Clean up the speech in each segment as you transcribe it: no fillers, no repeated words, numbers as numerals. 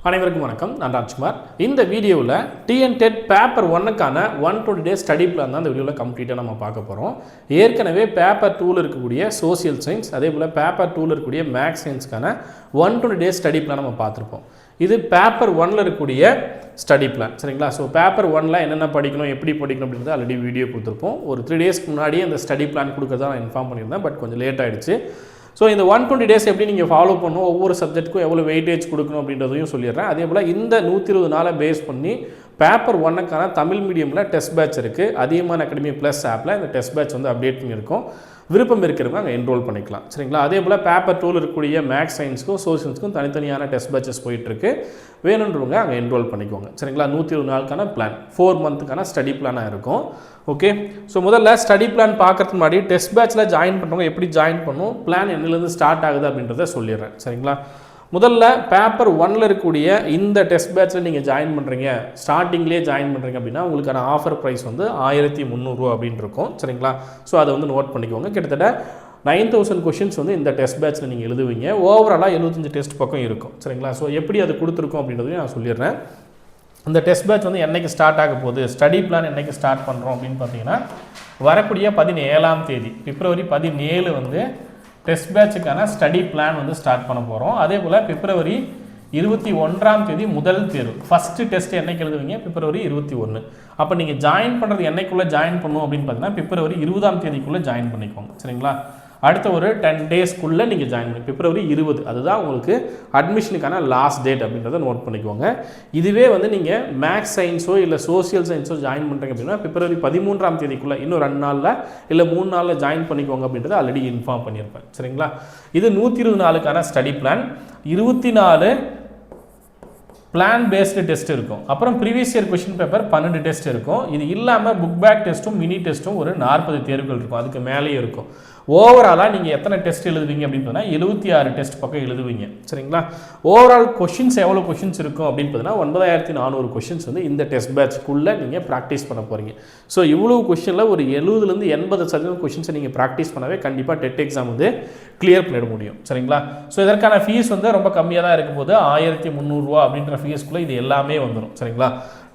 அனைவருக்கும் வணக்கம். நான் ராஜ்குமார். இந்த வீடியோவில் டிஎன்டெட் பேப்பர் 1க்கான 120 டேஸ் ஸ்டடி பிளான் தான் இந்த வீடியோவில் கம்ப்ளீட்டாக நம்ம பார்க்க போகிறோம். ஏற்கனவே பேப்பர் 2ல் இருக்கக்கூடிய சோசியல் சயின்ஸ், அதே போல் பேப்பர் 2ல் இருக்கக்கூடிய மேக்ஸ் சயின்ஸ்க்கான 120 டேஸ் ஸ்டடி பிளான் நம்ம பார்த்துருப்போம். இது பேப்பர் 1ல் இருக்கக்கூடிய ஸ்டடி பிளான், சரிங்களா? ஸோ பேப்பர் 1ல் என்னென்ன படிக்கணும், எப்படி படிக்கணும் அப்படின்றத ஆல்ரெடி வீடியோ கொடுத்துருப்போம். ஒரு 3 டேஸ்க்கு முன்னாடியே அந்த ஸ்டடி பிளான் கொடுக்கறதா நான் இன்ஃபார்ம் பண்ணியிருந்தேன், பட் கொஞ்சம் லேட் ஆகிடுச்சு. ஸோ இந்த 120 டேஸ் எப்படி நீங்கள் ஃபாலோ பண்ணணும், ஒவ்வொரு சப்ஜெக்ட்டுக்கும் எவ்வளோ வெயிட்டேஜ் கொடுக்கணும் அப்படின்றதையும் சொல்லிடுறேன். அதே போல் இந்த 120 நாளை பேஸ் பண்ணி பேப்பர் 1க்கான தமிழ் மீடியமில் டெஸ்ட் பேட்ச் இருக்குது. அதிகமான அகாடமி ப்ளஸ் ஆப்பில் இந்த டெஸ்ட் பேட்ச் வந்து அப்டேட் பண்ணியிருக்கோம். விருப்பம் இருக்கிறவங்க அங்கே என்ரோல் பண்ணிக்கலாம், சரிங்களா? அதே போல் பேப்பர் 2ல் இருக்கக்கூடிய மேக்ஸ் சயின்ஸுக்கும் சோசியல்ஸுக்கும் தனித்தனியான டெஸ்ட் பேட்சஸ் போயிட்டுருக்கு. வேணுன்றவங்க அங்கே என்ரோல் பண்ணிக்கோங்க, சரிங்களா? 120 நாளுக்கான பிளான் 4 மந்த்துக்கான ஸ்டடி பிளானாக இருக்கும். ஓகே, ஸோ முதல்ல ஸ்டடி பிளான் பார்க்கறதுக்கு முன்னாடி டெஸ்ட் பேட்சில் ஜாயின் பண்ணுறவங்க எப்படி ஜாயின் பண்ணணும், பிளான் என்னிலேருந்து ஸ்டார்ட் ஆகுது அப்படின்றத சொல்லிடுறேன், சரிங்களா? முதல்ல பேப்பர் 1ல் இருக்கக்கூடிய இந்த டெஸ்ட் பேட்சில் நீங்கள் ஜாயின் பண்ணுறீங்க, ஸ்டார்டிங்லேயே ஜாயின் பண்ணுறீங்க அப்படின்னா உங்களுக்கான ஆஃபர் ப்ரைஸ் வந்து 1300 ரூபா அப்படின்னு இருக்கும், சரிங்களா? ஸோ அதை வந்து நோட் பண்ணிக்கோங்க. கிட்டத்தட்ட 9000 கொஷின்ஸ் வந்து இந்த டெஸ்ட் பேட்சில் நீங்கள் எழுதுவீங்க. ஓவராலாக 75 டெஸ்ட் பக்கம் இருக்கும், சரிங்களா? ஸோ எப்படி அது கொடுத்துருக்கோம் அப்படின்றதையும் நான் சொல்லிடுறேன். இந்த டெஸ்ட் பேட்ச் வந்து என்றைக்கு ஸ்டார்ட் ஆக போகுது, ஸ்டடி பிளான் என்றைக்கு ஸ்டார்ட் பண்ணுறோம் அப்படின்னு பார்த்தீங்கன்னா வரக்கூடிய 17ஆம் தேதி பிப்ரவரி 17 வந்து டெஸ்ட் பேட்சுக்கான ஸ்டடி பிளான் வந்து ஸ்டார்ட் பண்ண போகிறோம். அதே போல் பிப்ரவரி 21ஆம் தேதி முதல் தேர்வு, ஃபஸ்ட்டு டெஸ்ட் என்னைக்கு எழுதுவீங்க, பிப்ரவரி 21. அப்போ நீங்கள் ஜாயின் பண்ணுறது என்னைக்குள்ளே ஜாயின் பண்ணணும் அப்படின்னு பார்த்தீங்கன்னா பிப்ரவரி 20ஆம் தேதிக்குள்ளே ஜாயின் பண்ணிக்கோங்க, சரிங்களா? அடுத்த ஒரு 10 டேஸ்க்குள்ளே நீங்கள் ஜாயின் பண்ணி பிப்ரவரி 20 அதுதான் உங்களுக்கு அட்மிஷனுக்கான லாஸ்ட் டேட் அப்படின்றத நோட் பண்ணிக்கோங்க. இதுவே வந்து நீங்கள் மேக்ஸ் சயின்ஸோ இல்லை சோசியல் சயின்ஸோ ஜாயின் பண்ணுறீங்க அப்படின்னா பிப்ரவரி 13ஆம் தேதிக்குள்ளே இன்னும் 2 நாளில் இல்லை 3 நாளில் ஜாயின் பண்ணிக்கோங்க அப்படின்றத ஆல்ரெடி இன்ஃபார்ம் பண்ணியிருப்பேன், சரிங்களா? இது 120 நாளுக்கான study plan. 24 plan based test இருக்கும். அப்புறம் previous year question paper 12 test இருக்கும். இது இல்லாமல் புக் பேக் டெஸ்ட்டும் மினி டெஸ்ட்டும் ஒரு 40 தேர்வுகள் இருக்கும், அதுக்கு மேலேயே இருக்கும். ஓவராலாக நீங்கள் எத்தனை டெஸ்ட் எழுதுவீங்க அப்படின்னு பார்த்தீங்கன்னா 76 டெஸ்ட் பக்கம் எழுதுவீங்க, சரிங்களா? ஓவரால் கொஷின்ஸ் எவ்வளோ கொஷின்ஸ் இருக்கும் அப்படின்னு பார்த்தீங்கன்னா 9400 கொஷின்ஸ் வந்து இந்த டெஸ்ட் பேட்ச்க்குள்ளே நீங்கள் ப்ராக்டிஸ் பண்ண போகிறீங்க. ஸோ இவ்வளோ கொஷினில் ஒரு 70லேருந்து 80% கொஷின்ஸை நீங்கள் ப்ராக்டிஸ் பண்ணவே கண்டிப்பாக டெட் எக்ஸாம் வந்து கிளியர் பண்ணிட முடியும், சரிங்களா? ஸோ இதற்கான ஃபீஸ் வந்து ரொம்ப கம்மியாக தான் இருக்கும் போது 1300 ரூபா அப்படின்ற ஃபீஸ்க்குள்ளே இது எல்லாமே வந்துடும், சரிங்களா?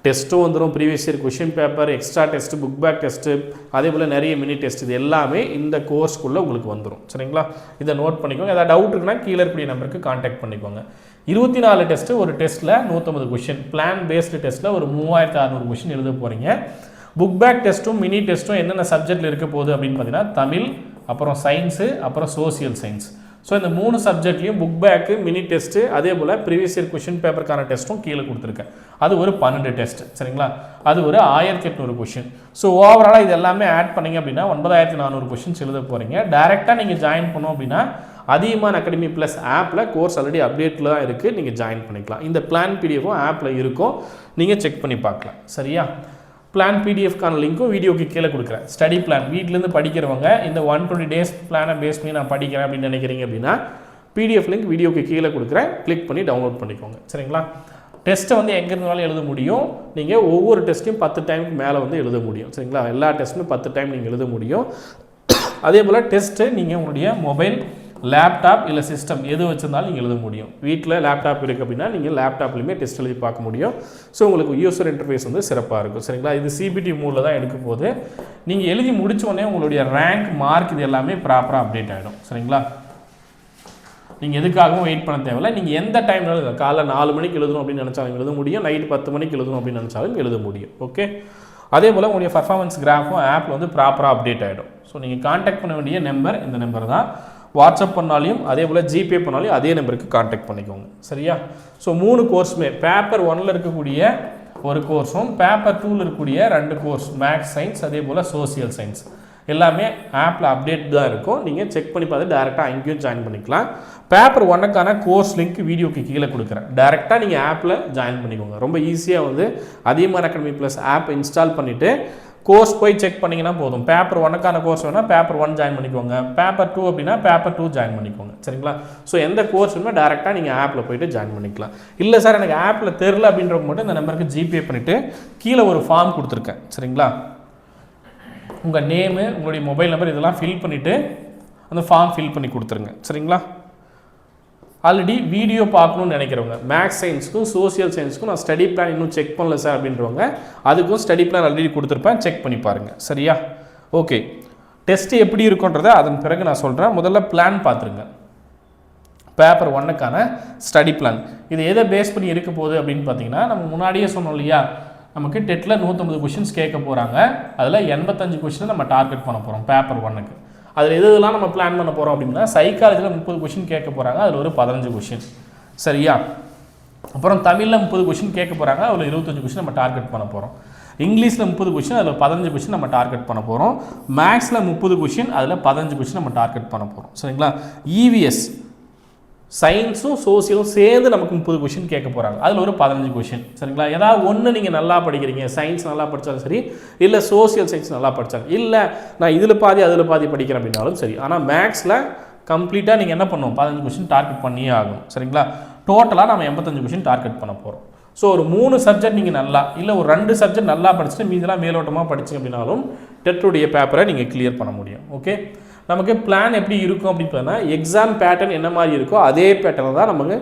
டெஸ்ட்டும் வந்துடும், previous year question paper, extra test, book back test, அதே போல் நிறைய மினி டெஸ்ட், இது எல்லாமே இந்த கோர்ஸ்க்குள்ளே உங்களுக்கு வந்துடும், சரிங்களா? இதை நோட் பண்ணிக்கோங்க. ஏதாவது டவுட் இருக்குன்னா கீழே இருக்கக்கூடிய நம்பருக்கு கான்டாக்ட் பண்ணிக்கோங்க. 24 டெஸ்ட்டு, ஒரு டெஸ்ட்டில் 150 கொஷின், பிளான் பேஸ்டு டெஸ்ட்டில் ஒரு 3600 கொஷின் எழுத போகிறீங்க. புக் பேக் டெஸ்ட்டும் மினி டெஸ்ட்டும் என்னென்ன சப்ஜெக்டில் இருக்க போகுது அப்படின்னு பார்த்தீங்கன்னா தமிழ், அப்புறம் சயின்ஸு, அப்புறம் சோசியல் சயின்ஸ். ஸோ இந்த 3 சப்ஜெக்ட்லையும் புக் பேக்கு, மினி டெஸ்ட்டு, அதே போல் ப்ரீவியஸ் இயர் கொஷின் பேப்பருக்கான டெஸ்ட்டும் கீழே கொடுத்துருக்கேன். அது ஒரு 12 டெஸ்ட், சரிங்களா? அது ஒரு 1800 கொஷின். ஸோ ஓவராலாக இது எல்லாமே ஆட் பண்ணிங்க அப்படின்னா 9400 கொஷின்ஸ் எழுத போகிறீங்க. டேரெக்டாக நீங்கள் ஜாயின் பண்ணோம் அப்படின்னா அதிகமான அகாடமி ப்ளஸ் ஆப்பில் கோர்ஸ் ஆல்ரெடி அப்டேட்டில் தான் இருக்குது, நீங்கள் ஜாயின் பண்ணிக்கலாம். இந்த பிளான் பிடிஎஃப்பும் ஆப்பில் இருக்கும், நீங்கள் செக் பண்ணி பார்க்கலாம், சரியா? பிளான் பிடிஎஃப்கான லிங்க்கும் வீடியோக்கு கீழே கொடுக்குறேன். ஸ்டடி பிளான் வீட்டிலேருந்து படிக்கிறவங்க இந்த 120 டேஸ் பிளானை பேஸ் பண்ணி நான் படிக்கிறேன் அப்படின்னு நினைக்கிறீங்க அப்படின்னா பிடிஎஃப் லிங்க் வீடியோக்கு கீழே கொடுக்குறேன், கிளிக் பண்ணி டவுன்லோட் பண்ணிக்கோங்க, சரிங்களா? டெஸ்ட்டை வந்து எங்கே இருந்தாலும் எழுத முடியும். நீங்கள் ஒவ்வொரு டெஸ்ட்டையும் 10 டைமுக்கு மேலே வந்து எழுத முடியும், சரிங்களா? எல்லா டெஸ்ட்டுமே 10 டைம் நீங்கள் எழுத முடியும். அதே போல் டெஸ்ட்டு நீங்கள் உங்களுடைய மொபைல், லேப்டாப் இல்லை சிஸ்டம் எது வச்சுருந்தாலும் நீங்கள் எழுத முடியும். வீட்டில் லேப்டாப் இருக்குது அப்படின்னா நீங்கள் லேப்டாப்லையுமே டெஸ்ட் எழுதி பார்க்க முடியும். ஸோ உங்களுக்கு யூசர் இன்டர்ஃபேஸ் வந்து சிறப்பாக இருக்கும், சரிங்களா? இது சிபிடி மூடில் தான் எடுக்கும் போது நீங்கள் எழுதி முடித்தோடனே உங்களுடைய ரேங்க், மார்க் இது எல்லாமே ப்ராப்பராக அப்டேட் ஆகிடும், சரிங்களா? நீங்கள் எதுக்காகவும் வெயிட் பண்ண தேவையில்லை. நீங்கள் எந்த டைம்னாலும் எழுதலாம். காலைல 4 மணிக்கு எழுதணும் அப்படின்னு நினச்சாலும் எழுத முடியும், நைட்டு 10 மணிக்கு எழுதணும் அப்படின்னு நினச்சாலும் எழுத முடியும், ஓகே? அதே போல் உங்களுடைய பர்ஃபார்மன்ஸ் கிராஃபும் ஆப்பில் வந்து ப்ராப்பராக அப்டேட் ஆகிடும். ஸோ நீங்கள் கான்டாக்ட் பண்ண வேண்டிய நம்பர் இந்த நம்பர் தான். வாட்ஸ்அப் பண்ணாலையும் அதே போல் ஜிபே பண்ணாலையும் அதே நம்பருக்கு கான்டாக்ட் பண்ணிக்கோங்க, சரியா? ஸோ 3 கோர்ஸுமே பேப்பர் 1ல் இருக்கக்கூடிய ஒரு கோர்ஸும் பேப்பர் 2ல் இருக்கக்கூடிய 2 கோர்ஸ், மேக்ஸ் சயின்ஸ் அதே போல் சோசியல் சயின்ஸ் எல்லாமே ஆப்பில் அப்டேட் தான் இருக்கும். நீங்கள் செக் பண்ணி பார்த்து டேரெக்டாக அங்கேயும் ஜாயின் பண்ணிக்கலாம். பேப்பர் 1க்கான கோர்ஸ் லிங்க் வீடியோக்கு கீழே கொடுக்குறேன். டேரெக்டாக நீங்கள் ஆப்பில் ஜாயின் பண்ணிக்கோங்க. ரொம்ப ஈஸியாக வந்து அதிகமான அகாடமி ப்ளஸ் ஆப் இன்ஸ்டால் பண்ணிவிட்டு கோர்ஸ் போய் செக் பண்ணிங்கன்னா போதும். பேப்பர் 1க்கான கோர்ஸ் வேணால் பேப்பர் 1 ஜாயின் பண்ணிக்கோங்க, பேப்பர் 2 அப்படின்னா பேப்பர் 2 ஜாயின் பண்ணிக்கோங்க, சரிங்களா? ஸோ எந்த கோர்ஸ் வேணுமோ டேரெக்டாக நீங்கள் ஆப்பில் போய்ட்டு ஜாயின் பண்ணிக்கலாம். இல்லை சார் எனக்கு ஆப்பில் தெரில அப்படின்றவங்க மட்டும் இந்த நம்பருக்கு ஜிபே பண்ணிவிட்டு கீழே ஒரு ஃபார்ம் கொடுத்துருக்கேன், சரிங்களா? உங்கள் நேமு, உங்களுடைய மொபைல் நம்பர் இதெல்லாம் ஃபில் பண்ணிவிட்டு அந்த ஃபார்ம் ஃபில் பண்ணி கொடுத்துருங்க, சரிங்களா? ஆல்ரெடி வீடியோ பார்க்கணும்னு நினைக்கிறவங்க மேக்ஸ் சயின்ஸ்க்கும் சோசியல் சயின்ஸ்க்கும் நான் ஸ்டடி பிளான் இன்னும் செக் பண்ணல சார் அப்படின்றவங்க அதுக்கும் ஸ்டடி பிளான் ஆல்ரெடி கொடுத்துருப்பேன், செக் பண்ணி பாருங்கள். சரியா? ஓகே, டெஸ்ட் எப்படி இருக்குன்றதை அதன் பிறகு நான் சொல்கிறேன். முதல்ல பிளான் பார்த்துருங்க. பேப்பர் 1க்கான ஸ்டடி பிளான் இது எதை பேஸ் பண்ணி இருக்க போகுது அப்படின்னு பார்த்தீங்கன்னா, நம்ம முன்னாடியே சொன்னோம் இல்லையா, நமக்கு டெட்டில் 150 கொஷின்ஸ் கேட்க போகிறாங்க. அதில் 85 கொஷினை நம்ம டார்கெட் பண்ண போகிறோம் பேப்பர் 1க்கு. அதில் எதுலாம் நம்ம பிளான் பண்ண போகிறோம் அப்படின்னா, சைக்காலஜியில் 30 கொஷின் கேட்க போகிறாங்க, அதில் ஒரு 15 கொஷின். சரியா? அப்புறம் தமிழில் 30 கொஷின் கேட்க போகிறாங்க, அதில் 25 கொஷின் நம்ம டார்கெட் பண்ண போகிறோம். இங்கிலீஷில் 30 கொஷின், அதில் 15 கொஷின் நம்ம டார்கெட் பண்ண போகிறோம். மேக்ஸில் 30 கொஷின், அதில் 15 கொஷின் நம்ம டார்கெட் பண்ண போகிறோம். சரிங்களா? இவிஎஸ் சயின்ஸும் சோசியலும் சேர்ந்து நமக்கு 30 கொஷின் கேட்க போகிறாங்க, அதில் ஒரு 15 கொஷின். சரிங்களா? ஏதாவது ஒன்று நீங்கள் நல்லா படிக்கிறீங்க, சயின்ஸ் நல்லா படித்தாலும் சரி, இல்லை சோசியல் சயின்ஸ் நல்லா படித்தாங்க, இல்லை நான் இதில் பாதி அதில் பாதி படிக்கிறேன் அப்படின்னாலும் சரி, ஆனால் மேக்ஸில் கம்ப்ளீட்டாக நீங்கள் என்ன பண்ணணும், 15 கொஷின் டார்கெட் பண்ணியே ஆகணும். சரிங்களா? டோட்டலாக நம்ம 85 கொஷின் டார்கெட் பண்ண போகிறோம். ஸோ ஒரு 3 சப்ஜெக்ட் நீங்கள் நல்லா, இல்லை ஒரு 2 சப்ஜெக்ட் நல்லா படிச்சுட்டு மீதெல்லாம் மேலோட்டமாக படிச்சிங்க அப்படின்னாலும் டெட்டுடைய பேப்பரை நீங்கள் கிளியர் பண்ண முடியும். ஓகே, நமக்கு பிளான் எப்படி இருக்கும் அப்படின்னு பார்த்தீங்கன்னா, எக்ஸாம் பேட்டர்ன் என்ன மாதிரி இருக்கோ அதே பேட்டர்னில் தான் நமக்கு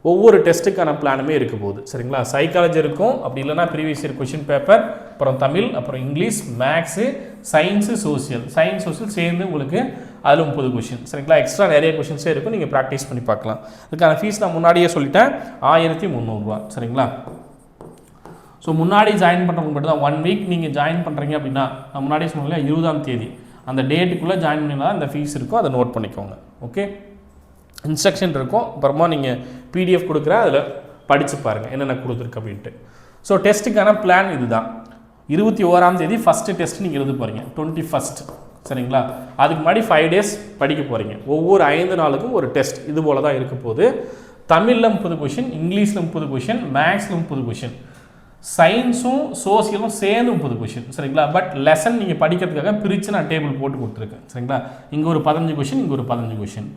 ஒவ்வொரு டெஸ்ட்டுக்கான பிளானுமே இருக்க போகுது. சரிங்களா? சைக்காலஜி இருக்கும், அப்படி இல்லைனா ப்ரீவியஸ் இயர் கொஷின் பேப்பர், அப்புறம் தமிழ், அப்புறம் இங்கிலீஷ், மேக்ஸு, சயின்ஸு, சோசியல் சேர்ந்து உங்களுக்கு அதில் 30 கொஷின். சரிங்களா? எக்ஸ்ட்ரா நிறைய கொஷின்ஸே இருக்கும், நீங்கள் ப்ராக்டிஸ் பண்ணி பார்க்கலாம். இதுக்கான ஃபீஸ் நான் முன்னாடியே சொல்லிட்டேன், 1300 ரூபா. சரிங்களா? ஸோ முன்னாடி ஜாயின் பண்ணுறவங்க மட்டும் தான் 1 வீக் நீங்கள் ஜாயின் பண்ணுறீங்க அப்படின்னா, நான் முன்னாடியே சொன்னேன் 20ஆம் தேதி அந்த டேட்டுக்குள்ளே ஜாயின் பண்ணினா இந்த ஃபீஸ் இருக்கும், அதை நோட் பண்ணிக்கோங்க. ஓகே, இன்ஸ்ட்ரக்ஷன் இருக்கும், அப்புறமா நீங்கள் பிடிஎஃப் கொடுக்குறேன், அதில் படித்து பாருங்கள் என்னென்ன கொடுத்துருக்கு அப்படின்ட்டு. ஸோ டெஸ்ட்டுக்கான பிளான் இதுதான். 21ஆம் தேதி ஃபஸ்ட்டு டெஸ்ட் நீங்கள் எழுத போகிறீங்க, 21st. சரிங்களா? அதுக்கு முன்னாடி 5 டேஸ் படிக்க போகிறீங்க. ஒவ்வொரு 5 நாளுக்கும் ஒரு டெஸ்ட் இது போல் தான் இருக்க போகுது. தமிழில் 30 கொஷின், இங்கிலீஷில் 30 கொஷின், மேக்ஸில் 30 கொஷின், சயின்ஸும் சோசியலும் சேர்ந்து 30 கொஷின். சரிங்களா? பட் லெசன் நீங்கள் படிக்கிறதுக்காக பிரித்து நான் டேபிள் போட்டு கொடுத்துருக்கேன். சரிங்களா? இங்கே ஒரு 15 கொஷின், இங்கே ஒரு 15 கொஷின்.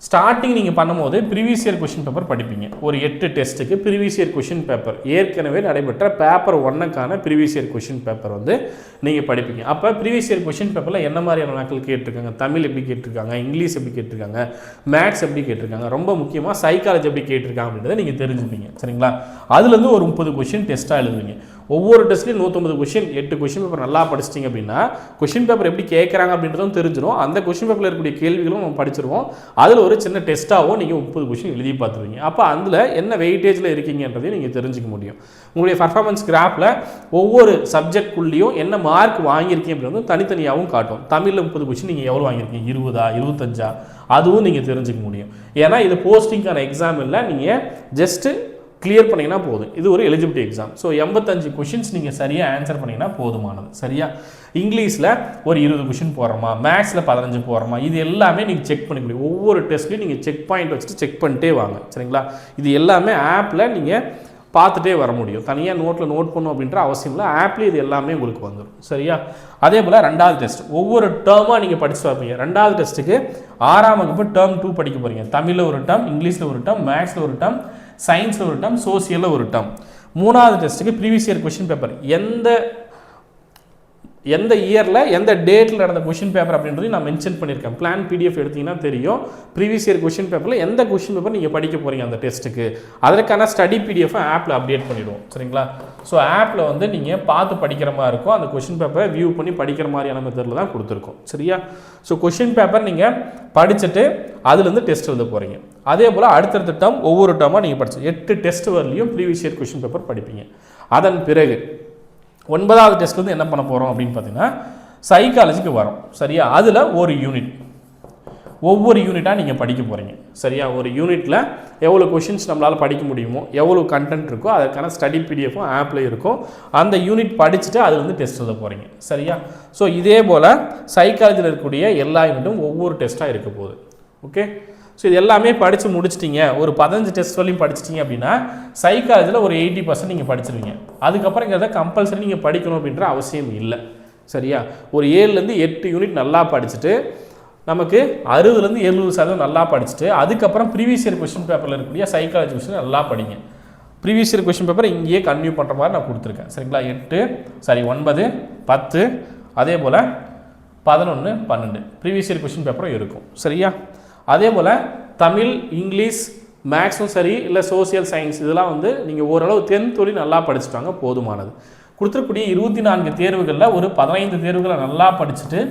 ஸ்டார்டிங் நீங்கள் பண்ணும்போது ப்ரீவியஸ் இயர் கொஷின் பேப்பர் படிப்பீங்க. ஒரு 8 டெஸ்ட்டுக்கு ப்ரீவியஸ் இயர் கொஷின் பேப்பர், ஏற்கனவே நடைபெற்ற பேப்பர் 1க்கான ப்ரீவியஸ் இயர் கொஷின் பேப்பர் வந்து நீங்கள் படிப்பீங்க. அப்போ ப்ரீவியஸ் இயர் கொஷின் பேப்பரில் என்ன மாதிரியான நாட்கள் கேட்டிருக்காங்க, தமிழ் எப்படி கேட்டிருக்காங்க, இங்கிலீஷ் எப்படி கேட்டிருக்காங்க, மேக்ஸ் எப்படி கேட்டிருக்காங்க, ரொம்ப முக்கியமாக சைக்காலஜி எப்படி கேட்டிருக்காங்க அப்படின்றத நீங்கள் தெரிஞ்சுப்பீங்க. சரிங்களா? அதுலேருந்து ஒரு 30 கொஷின் டெஸ்ட்டாக எழுதுவீங்க. ஒவ்வொரு டெஸ்ட்லையும் 150 கொஷின், 8 கொஷின் பேப்பர் நல்லா படிச்சிட்டிங்க அப்படின்னா கொஷின் பேப்பர் எப்படி கேட்குறாங்க அப்படின்றதும் தெரிஞ்சிடும். அந்த கொஷின் பேப்பரில் இருக்கக்கூடிய கேள்விகளும் நம்ம படிச்சிருவோம். அதில் ஒரு சின்ன டெஸ்ட்டாகவும் நீங்கள் 30 கொஷின் எழுதி பார்த்துருவீங்க. அப்போ அதில் என்ன வெயிட்டேஜில் இருக்கீங்கன்றதையும் நீங்கள் தெரிஞ்சுக்க முடியும். உங்களுடைய பர்ஃபார்மன்ஸ் கிராஃபில் ஒவ்வொரு சப்ஜெக்ட்குள்ளேயும் என்ன மார்க் வாங்கியிருக்கீங்க அப்படின்றது தனித்தனியாகவும் காட்டும். தமிழில் 30 கொஷின் நீங்கள் எவ்வளோ வாங்கியிருக்கீங்க, 20ஆ 25ஆ, அதுவும் நீங்கள் தெரிஞ்சுக்க முடியும். ஏன்னா இது போஸ்டிங்கான எக்ஸாம் இல்லை, நீங்கள் ஜஸ்ட்டு கிளியர் பண்ணிங்கன்னா போதும். இது ஒரு எலிஜிபிலிட்டி எக்ஸாம். ஸோ 85 கொஷின்ஸ் நீங்கள் சரியாக ஆன்சர் பண்ணிங்கன்னா போதுமானது. சரியா? இங்கிலீஷில் ஒரு 20 கொஷின் போடுறோமா, மேக்ஸில் 15 போடுறோமா, இது எல்லாமே நீங்கள் செக் பண்ண முடியும். ஒவ்வொரு டெஸ்ட்லையும் நீங்கள் செக் பாயிண்ட் வச்சுட்டு செக் பண்ணிட்டே வாங்க. சரிங்களா? இது எல்லாமே ஆப்பில் நீங்கள் பார்த்துட்டே வர முடியும். தனியாக நோட்டில் நோட் பண்ணும் அப்படின்ற அவசியம் இல்லை, ஆப்லேயே இது எல்லாமே உங்களுக்கு வந்துடும். சரியா? அதே போல் 2வது டெஸ்ட் ஒவ்வொரு டேர்மாக நீங்கள் படித்து பார்ப்பீங்க. 2வது டெஸ்ட்டுக்கு 6ஆம் வகுப்பு டேர்ம் 2 படிக்க போகிறீங்க. தமிழில் ஒரு டேர்ம், இங்கிலீஷில் ஒரு டேர்ம், மேக்ஸில் ஒரு டேர்ம், சயின்ஸில் ஒரு டேர்ம், சோசியலில் ஒரு டேர்ம். 3வது டெஸ்ட்டுக்கு ப்ரீவியஸ் இயர் கொஷின் பேப்பர் எந்த இயரில் எந்த டேட்டில் நடந்த கொஷின் பேப்பர் அப்படின்றதையும் நான் மென்ஷன் பண்ணியிருக்கேன். பிளான் பிடிஎஃப் எடுத்திங்கன்னா தெரியும். ப்ரீவியஸ் இயர் கொஷின் பேப்பரில் எந்த கொஷின் பேப்பர் நீங்கள் படிக்க போகிறீங்க அந்த டெஸ்ட்டுக்கு, அதற்கான ஸ்டடி பிடிஎஃபை ஆப்பில் அப்டேட் பண்ணிவிடுவோம். சரிங்களா? ஸோ ஆப்பில் வந்து நீங்கள் பார்த்து படிக்கிற மாதிரி இருக்கும். அந்த கொஷின் பேப்பரை வியூ பண்ணி படிக்கிற மாதிரியான மெத்தடில் தான் கொடுத்துருக்கோம். சரியா? ஸோ கொஷின் பேப்பர் நீங்கள் படிச்சுட்டு அதுலேருந்து டெஸ்ட் எழுத போகிறீங்க. அதே போல் அடுத்தடுத்த டேர்ம் ஒவ்வொரு டேர்மாக நீங்கள் படிச்சு 8 டெஸ்ட் வரலையும் ப்ரீவியஸ் இயர் கொஷின் பேப்பர் படிப்பீங்க. அதன் பிறகு 9வது டெஸ்ட்லேருந்து என்ன பண்ண போகிறோம் அப்படின்னு பார்த்தீங்கன்னா, சைக்காலஜிக்கு வரோம். சரியா? அதில் ஒரு யூனிட், ஒவ்வொரு யூனிட்டாக நீங்கள் படிக்க போகிறீங்க. சரியா? ஒரு யூனிட்டில் எவ்வளோ கொஷின்ஸ் நம்மளால் படிக்க முடியுமோ, எவ்வளோ கண்டென்ட் இருக்கோ அதற்கான ஸ்டடி பிடிஎஃப்பும் ஆப்பில் இருக்கும். அந்த யூனிட் படிச்சுட்டு அதில் வந்து டெஸ்ட் எழுத போகிறீங்க. சரியா? ஸோ இதே போல் சைக்காலஜியில் இருக்கக்கூடிய எல்லா யூனிட்டும் ஒவ்வொரு டெஸ்ட்டாக இருக்க போகுது. ஓகே, ஸோ இது எல்லாமே படித்து முடிச்சிட்டிங்க, ஒரு 15 டெஸ்ட் வரையும் படிச்சிட்டிங்க அப்படின்னா சைக்காலஜியில் ஒரு 80% நீங்கள் படிச்சிருவீங்க. அதுக்கப்புறங்கிறத கம்பல்சரி நீங்கள் படிக்கணும் அப்படின்ற அவசியம் இல்லை. சரியா? ஒரு 7லேருந்து 8 யூனிட் நல்லா படிச்சுட்டு நமக்கு 60லேருந்து 70% நல்லா படிச்சுட்டு அதுக்கப்புறம் ப்ரீவியஸ் இயர் கொஸ்டின் பேப்பரில் இருக்கக்கூடிய சைக்காலஜி கொஸ்டின் நல்லா படிங்க. ப்ரீவியஸ் இயர் கொஸ்டின் பேப்பர் இங்கேயே கன்டினியூ பண்ணுற மாதிரி நான் கொடுத்துருக்கேன். சரிங்களா? 9, 10 அதே போல் 11, 12 ப்ரீவியஸ் இயர் கொஸ்டின் பேப்பரும் இருக்கும். சரியா? அதே போல் தமிழ், இங்கிலீஷ், மேக்ஸும் சரி இல்லை சோசியல் சயின்ஸ் இதெல்லாம் வந்து நீங்கள் ஓரளவு 10th வரையும் நல்லா படிச்சுட்டாங்க போதுமானது. கொடுத்துருக்கூடிய 24 தேர்வுகளில் ஒரு 15 தேர்வுகளை நல்லா படிச்சுட்டு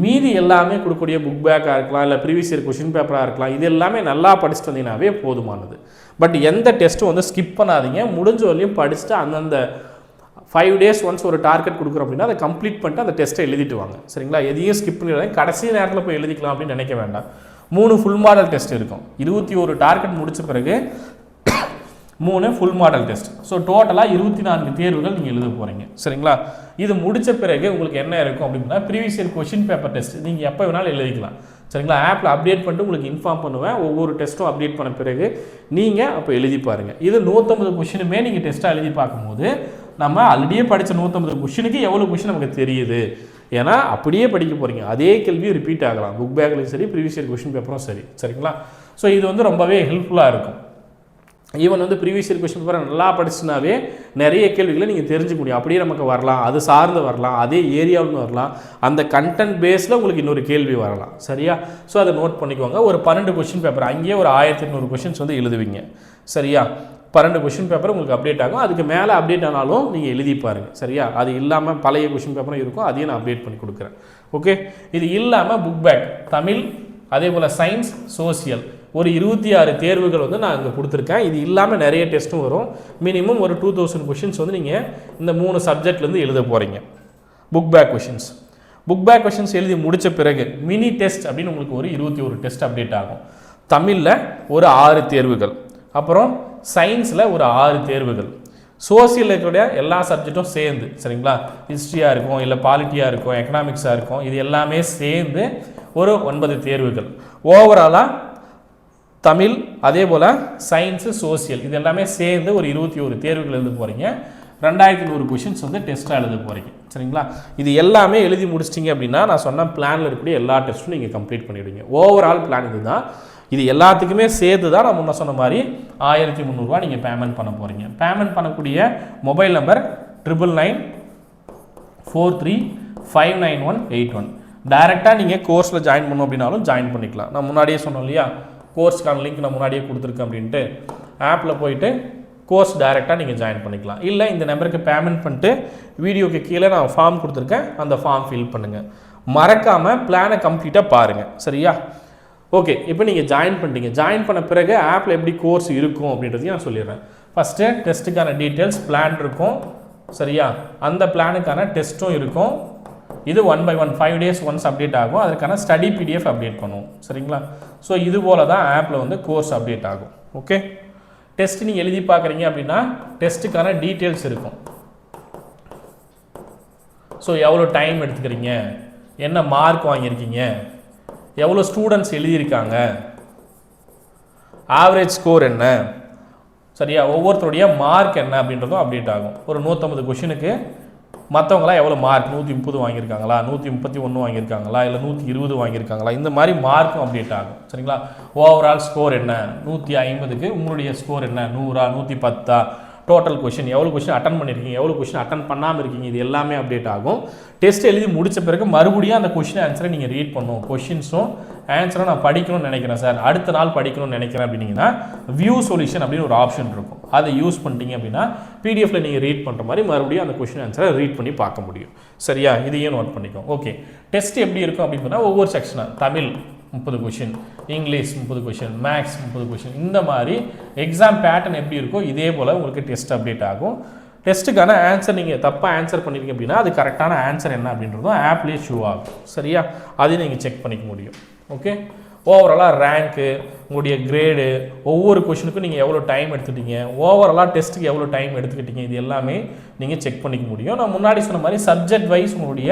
மீதி எல்லாமே கொடுக்கக்கூடிய புக் பேக்காக இருக்கலாம் இல்லை ப்ரீவியஸ் இயர் கொஷின் பேப்பராக இருக்கலாம், இது எல்லாமே நல்லா படிச்சுட்டு வந்தீங்கன்னாவே போதுமானது. பட் எந்த டெஸ்ட்டும் வந்து ஸ்கிப் பண்ணாதீங்க. முடிஞ்ச வரையும் படிச்சுட்டு அந்தந்த 5 days ஒன்ஸ் ஒரு டார்கெட் கொடுக்குறோம் அப்படின்னா அதை கம்ப்ளீட் பண்ணிட்டு அந்த டெஸ்ட்டை எழுதிட்டு வாங்க. சரிங்களா? எதையும் ஸ்கிப் பண்ணிடுறாங்க, கடைசி நேரத்தில் போய் எழுதிக்கலாம் அப்படின்னு நினைக்க வேண்டாம். 3 ஃபுல் மாடல் டெஸ்ட் இருக்கும். 21 டார்கெட் முடிச்ச பிறகு 3 ஃபுல் மாடல் டெஸ்ட். ஸோ டோட்டலாக 24 தேர்வுகள் நீங்கள் எழுத போகிறீங்க. சரிங்களா? இது முடித்த பிறகு உங்களுக்கு என்ன இருக்கும் அப்படின்னா previous year question paper test நீங்கள் எப்போ வேணாலும் எழுதிக்கலாம். சரிங்களா? ஆப்பில் அப்டேட் பண்ணிட்டு உங்களுக்கு இன்ஃபார்ம் பண்ணுவேன். ஒவ்வொரு டெஸ்ட்டும் அப்டேட் பண்ண பிறகு நீங்கள் அப்போ எழுதி பாருங்கள். இது 150 கொஷினுமே நீங்கள் டெஸ்ட்டாக எழுதி பார்க்கும்போது நம்ம ஆல்ரெடியே படித்த 150 கொஷினுக்கு எவ்வளோ கொஷின் நமக்கு தெரியுது. ஏன்னா அப்படியே படிக்க போகிறீங்க, அதே கேள்வியும் ரிப்பீட் ஆகலாம். புக் பேக்லையும் சரி ப்ரீவியஸ் இயர் கொஷின் பேப்பரும் சரி. சரிங்களா? ஸோ இது வந்து ரொம்பவே ஹெல்ப்ஃபுல்லாக இருக்கும். ஈவன் வந்து ப்ரீவியஸ் இயர் கொஷின் பேப்பரை நல்லா படிச்சுனாவே நிறைய கேள்விகளை நீங்கள் தெரிஞ்சுக்க முடியும். அப்படியே நமக்கு வரலாம், அது சார்ந்து வரலாம், அதே ஏரியாவுன்னு வரலாம், அந்த கண்டென்ட் பேஸில் உங்களுக்கு இன்னொரு கேள்வி வரலாம். சரியா? ஸோ அதை நோட் பண்ணிக்குவாங்க. ஒரு 12 கொஷின் பேப்பர் அங்கேயே ஒரு 1800 கொஷின்ஸ் வந்து எழுதுவீங்க. சரியா? 12 கொஷின் பேப்பர் உங்களுக்கு அப்டேட் ஆகும். அதுக்கு மேலே அப்டேட் ஆனாலும் நீங்கள் எழுதி பாருங்கள். சரியா? அது இல்லாமல் பழைய கொஷின் பேப்பரும் இருக்கும், அதையும் நான் அப்டேட் பண்ணி கொடுக்குறேன். ஓகே? இது இல்லாமல் புக் பேக் தமிழ், அதே போல் சயின்ஸ், சோசியல் ஒரு 26 தேர்வுகள் வந்து நான் இங்கே கொடுத்துருக்கேன். இது இல்லாமல் நிறைய டெஸ்ட்டும் வரும். மினிமம் ஒரு 2000 கொஷின்ஸ் வந்து நீங்கள் இந்த 3 சப்ஜெக்ட்லேருந்து எழுத போகிறீங்க. புக் பேக் கொஷின்ஸ் எழுதி முடித்த பிறகு மினி டெஸ்ட் அப்படின்னு உங்களுக்கு ஒரு 21 டெஸ்ட் அப்டேட் ஆகும். தமிழில் ஒரு 6 தேர்வுகள், அப்புறம் சயின்ஸில் ஒரு 6 தேர்வுகள், சோசியலில் இருக்கிற எல்லா சப்ஜெக்டும் சேர்ந்து. சரிங்களா? ஹிஸ்ட்ரியாக இருக்கும், இல்லை பாலிட்டியாக இருக்கும், எக்கனாமிக்ஸாக இருக்கும், இது எல்லாமே சேர்ந்து ஒரு 9 தேர்வுகள். ஓவராலாக தமிழ், அதே போல் சயின்ஸு, சோசியல் இது எல்லாமே சேர்ந்து ஒரு 21 தேர்வுகள் எழுத போகிறீங்க. 2100 கொஷின்ஸ் வந்து டெஸ்ட்டாக எழுத போகிறீங்க. சரிங்களா? இது எல்லாமே எழுதி முடிச்சிட்டிங்க அப்படின்னா நான் சொன்ன பிளானில் இருக்கக்கூடிய எல்லா டெஸ்ட்டும் நீங்கள் கம்ப்ளீட் பண்ணிவிடுவீங்க. ஓவரால் பிளான் இது தான். இது எல்லாத்துக்குமே சேர்த்து தான் நான் முன்ன சொன்ன மாதிரி 1300 ரூபா நீங்கள் பேமெண்ட் பண்ண போகிறீங்க. பேமெண்ட் பண்ணக்கூடிய மொபைல் நம்பர் 9994359181. டைரெக்டாக நீங்கள் கோர்ஸில் ஜாயின் பண்ணணும் அப்படின்னாலும் ஜாயின் பண்ணிக்கலாம். நான் முன்னாடியே சொன்னோம் இல்லையா, கோர்ஸ்க்கான லிங்க் நான் முன்னாடியே கொடுத்துருக்கேன் அப்படின்ட்டு. ஆப்பில் போயிட்டு கோர்ஸ் டைரெக்டாக நீங்கள் ஜாயின் பண்ணிக்கலாம். இல்லை இந்த நம்பருக்கு பேமெண்ட் பண்ணிட்டு வீடியோக்கு கீழே நான் ஃபார்ம் கொடுத்துருக்கேன், அந்த ஃபார்ம் ஃபில் பண்ணுங்கள். மறக்காமல் பிளானை கம்ப்ளீட்டாக பாருங்கள். சரியா? ஓகே, இப்போ நீங்கள் ஜாயின் பண்ணிட்டீங்க. ஜாயின் பண்ண பிறகு ஆப்பில் எப்படி கோர்ஸ் இருக்கும் அப்படின்றதையும் நான் சொல்லிடுறேன். ஃபஸ்ட்டு டெஸ்ட்டுக்கான டீட்டெயில்ஸ் பிளான் இருக்கும். சரியா? அந்த பிளானுக்கான டெஸ்ட்டும் இருக்கும். இது 1 by 1 5 days ஒன்ஸ் அப்டேட் ஆகும். அதுக்கான ஸ்டடி பிடிஎஃப் அப்டேட் பண்ணுவோம். சரிங்களா? ஸோ இது போல தான் ஆப்பில் வந்து கோர்ஸ் அப்டேட் ஆகும். ஓகே, டெஸ்ட் நீங்கள் எழுதி பார்க்குறீங்க அப்படின்னா டெஸ்ட்டுக்கான டீட்டெயில்ஸ் இருக்கும். ஸோ எவ்வளோ டைம் எடுத்துக்கிறீங்க, என்ன மார்க் வாங்கியிருக்கீங்க, எவ்வளோ ஸ்டூடெண்ட்ஸ் எழுதியிருக்காங்க, ஆவரேஜ் ஸ்கோர் என்ன, சரியா, ஒவ்வொருத்தருடைய மார்க் என்ன அப்படின்றதும் அப்டேட் ஆகும். ஒரு 150 கொஷினுக்கு மற்றவங்களாம் எவ்வளோ மார்க் 130 வாங்கியிருக்காங்களா, 131 வாங்கியிருக்காங்களா, இல்லை 120 வாங்கியிருக்காங்களா, இந்த மாதிரி மார்க்கும் அப்டேட் ஆகும். சரிங்களா? ஓவரால் ஸ்கோர் என்ன, 150க்கு உங்களுடைய ஸ்கோர் என்ன, 100 110 டோட்டல் கொஷின் எவ்வளோ கொஷின் அட்டன் பண்ணியிருக்கீங்க, எவ்வளோ கொஷின் அட்டன் பண்ணாமல் இருக்கீங்க, இது எல்லாமே அப்டேட் ஆகும். டெஸ்ட் எழுதி முடித்த பிறகு மறுபடியும் அந்த கொஷின் ஆன்சரை நீங்கள் ரீட் பண்ணணும். கொஷின்ஸும் ஆன்சரும் நான் படிக்கணும்னு நினைக்கிறேன் சார், அடுத்த நாள் படிக்கணும்னு நினைக்கிறேன் அப்படின்னீங்கன்னா வியூ சொல்யூஷன் அப்படின்னு ஒரு ஆப்ஷன் இருக்கும். அதை யூஸ் பண்ணிட்டீங்க அப்படின்னா பிடிஎஃப்ல நீங்கள் ரீட் பண்ணுற மாதிரி மறுபடியும் அந்த கொஷின் ஆன்சரை ரீட் பண்ணி பார்க்க முடியும். சரியா? இதையும் நோட் பண்ணிக்கோ. ஓகே, டெஸ்ட் எப்படி இருக்கும் அப்படின்னு சொன்னால் ஒவ்வொரு செக்ஷனாக Tamil 30 question, English 30 question, maths 30 question, இந்த மாதிரி எக்ஸாம் பேட்டர்ன் எப்படி இருக்கோ இதே போல் உங்களுக்கு டெஸ்ட் அப்டேட் ஆகும். டெஸ்ட்டுக்கான ஆன்சர் நீங்கள் தப்பாக ஆன்சர் பண்ணியிருக்கீங்க அப்படின்னா அது கரெக்டான ஆன்சர் என்ன அப்படின்றதும் ஆப்லேயே ஷோ ஆகும். சரியா? அதையும் நீங்கள் செக் பண்ணிக்க முடியும். ஓகே, ஓவராலாக ரேங்க்கு, உங்களுடைய கிரேடு, ஒவ்வொரு கொஷினுக்கும் நீங்கள் எவ்வளோ டைம் எடுத்துட்டீங்க, ஓவராலாக டெஸ்ட்டுக்கு எவ்வளோ டைம் எடுத்துக்கிட்டீங்க, இது எல்லாமே நீங்கள் செக் பண்ணிக்க முடியும். நான் முன்னாடி சொன்ன மாதிரி சப்ஜெக்ட் வைஸ் உங்களுடைய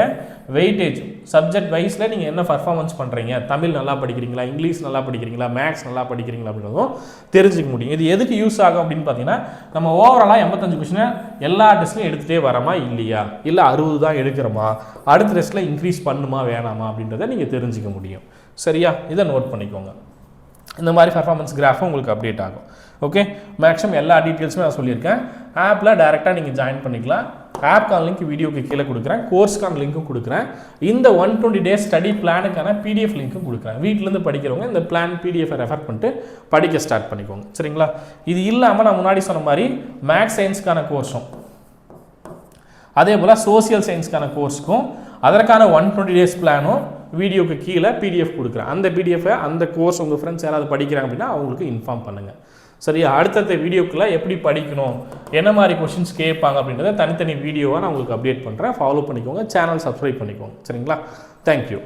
வெயிட்டேஜ், சப்ஜெக்ட் வைஸில் நீங்கள் என்ன பர்ஃபார்மன்ஸ் பண்ணுறீங்க, தமிழ் நல்லா படிக்கிறீங்களா, இங்கிலீஷ் நல்லா படிக்கிறீங்களா, மேக்ஸ் நல்லா படிக்கிறீங்களா அப்படின்றதும் தெரிஞ்சுக்க முடியும். இது எதுக்கு யூஸ் ஆகும் அப்படின்னு பார்த்தீங்கன்னா நம்ம ஓவராலாக 85 கொஷினை எல்லா டெஸ்ட்லையும் எடுத்துகிட்டே வரமா இல்லையா, இல்லை 60 தான் எடுக்கிறோமா, அடுத்த டெஸ்ட்டில் இன்க்ரீஸ் பண்ணுமா வேணாமா அப்படின்றத நீங்கள் தெரிஞ்சுக்க முடியும். சரியா? இதை நோட் பண்ணிக்கோங்க. இந்த மாதிரி பர்ஃபார்மன்ஸ் கிராஃபும் உங்களுக்கு அப்டேட் ஆகும். ஓகே, மேக்ஸிமம் எல்லா டீட்டெயில்ஸுமே நான் சொல்லியிருக்கேன். ஆப்பில் டேரெக்டாக நீங்கள் ஜாயின் பண்ணிக்கலாம். ஆப்கான லிங்க் வீடியோக்கு கீழே கொடுக்குறேன், கோர்ஸ்க்கான லிங்க்கும் கொடுக்குறேன், இந்த 120 டேஸ் ஸ்டடி பிளானுக்கான பிடிஎஃப் லிங்க்கும் கொடுக்குறேன். வீட்டிலேருந்து படிக்கிறவங்க இந்த பிளான் பிடிஎஃபை ரெஃபர் பண்ணிட்டு படிக்க ஸ்டார்ட் பண்ணிக்கோங்க. சரிங்களா? இது இல்லாமல் நான் முன்னாடி சொன்ன மாதிரி மேக்ஸ் சயின்ஸ்க்கான கோர்ஸும் அதே போல் சோசியல் சயின்ஸ்க்கான கோர்ஸுக்கும் அதற்கான 120 டேஸ் பிளானும் வீடியோக்கு கீழே பிடிஎஃப் கொடுக்குறேன். அந்த பிடிஎஃபை அந்த கோர்ஸ் உங்கள் ஃப்ரெண்ட்ஸ் யாராவது படிக்கிறாங்க அப்படின்னா அவங்களுக்கு இன்ஃபார்ம் பண்ணுங்கள். சரியா? அடுத்தடுத்த வீடியோக்குள்ளே எப்படி படிக்கணும், என்ன மாதிரி கொஷின்ஸ் கேட்பாங்க அப்படின்றத தனித்தனி வீடியோவாக நான் உங்களுக்கு அப்டேட் பண்ணுறேன். ஃபாலோ பண்ணிக்கோங்க, சேனல் சப்ஸ்கிரைப் பண்ணிக்கோங்க. சரிங்களா? தேங்க்யூ.